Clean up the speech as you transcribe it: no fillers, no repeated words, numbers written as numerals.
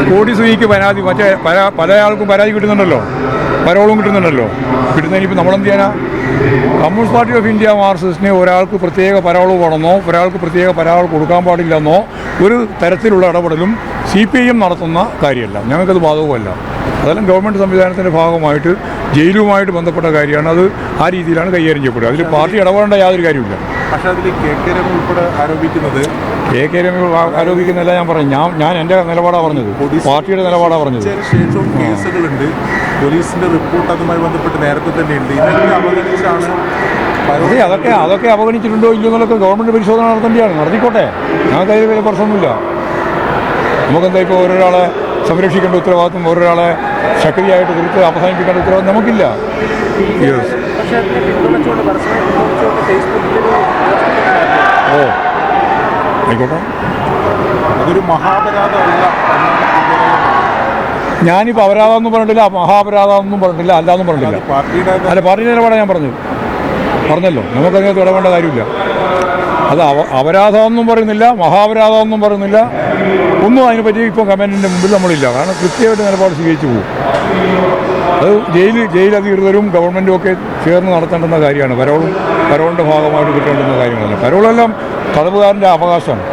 കോടി സുനിക്ക് പരാതി മറ്റേ പല ആൾക്കും പരാതി കിട്ടുന്നുണ്ടല്ലോ, പരോളും കിട്ടുന്നുണ്ടല്ലോ. കിട്ടുന്നതിനിപ്പോൾ നമ്മളെന്ത് ചെയ്യാനാ? കമ്മ്യൂണിസ്റ്റ് പാർട്ടി ഓഫ് ഇന്ത്യ മാർക്സിസ്റ്റിന് ഒരാൾക്ക് പ്രത്യേക പരാൾ വേണമെന്നോ ഒരാൾക്ക് പ്രത്യേക പരാൾ കൊടുക്കാൻ പാടില്ലെന്നോ ഒരു തരത്തിലുള്ള ഇടപെടലും CPIM നടത്തുന്ന കാര്യമല്ല. ഞങ്ങൾക്കത് ബാധകമല്ല. അതെല്ലാം ഗവൺമെൻറ് സംവിധാനത്തിൻ്റെ ഭാഗമായിട്ട് ജയിലുമായിട്ട് ബന്ധപ്പെട്ട കാര്യമാണ്. അത് ആ രീതിയിലാണ് കൈകാര്യം ചെയ്യപ്പെടുക. അതിൽ പാർട്ടി ഇടപെടേണ്ട യാതൊരു കാര്യമില്ല. പക്ഷേ അതിൽ KK രമ ഉൾപ്പെടെ ആരോപിക്കുന്നത് KK രമ ആരോപിക്കുന്നില്ല. ഞാൻ പറഞ്ഞു, ഞാൻ എൻ്റെ നിലപാടാണ് പറഞ്ഞത്, പാർട്ടിയുടെ നിലപാടാണ് പറഞ്ഞത്. ശേഷവും കേസുകളുണ്ട്, പോലീസിന്റെ റിപ്പോർട്ട് അതുമായി ബന്ധപ്പെട്ട് നേരത്തെ തന്നെ ഉണ്ട്. ഇതൊക്കെ അവഗണിച്ചാണ് അതൊക്കെ അവഗണിച്ചിട്ടുണ്ടോ ഇല്ലയോ എന്നുള്ളതൊക്കെ ഗവൺമെൻറ് പരിശോധന നടത്തേണ്ടതാണ്. നടത്തിക്കോട്ടെ, ഞങ്ങൾക്ക് അതിൽ വലിയ പ്രശ്നമൊന്നുമില്ല. നമുക്കെന്താ ഇപ്പോൾ ഓരോരാളെ സംരക്ഷിക്കേണ്ട ഉത്തരവാദിത്വം, ഓരോരാളെ ശക്തിയായിട്ട് തീർത്ത് അവസാനിപ്പിക്കേണ്ട ഉത്തരവാദിത്വം നമുക്കില്ല. ഓ ആയിക്കോട്ടെ, അതൊരു മഹാപരാധമല്ല. ഞാനിപ്പോൾ അപരാധമൊന്നും പറഞ്ഞിട്ടില്ല, മഹാപരാധമൊന്നും പറഞ്ഞിട്ടില്ല, അല്ലാന്നും പറഞ്ഞിട്ടില്ല. പാർട്ടിയുടെ നിലപാടാണ് ഞാൻ പറഞ്ഞല്ലോ. നമുക്കതിനകത്ത് ഇടപെടേണ്ട കാര്യമില്ല. അത് അപരാധമൊന്നും പറയുന്നില്ല, മഹാപരാധമൊന്നും പറയുന്നില്ല, ഒന്നും അതിനെപ്പറ്റി ഇപ്പോൾ കമൻറ്റിൻ്റെ മുമ്പിൽ നമ്മളില്ല. കാരണം കൃത്യമായിട്ട് നിലപാട് സ്വീകരിച്ചു പോകും. അത് ജയിലധികൃതരും ഗവൺമെൻറ്റും ഒക്കെ ചേർന്ന് നടത്തേണ്ടുന്ന കാര്യമാണ്. പരോളിൻ്റെ ഭാഗമായിട്ട് കിട്ടേണ്ടുന്ന കാര്യങ്ങളല്ല. പരോളെല്ലാം തടവുകാരൻ്റെ അവകാശമാണ്.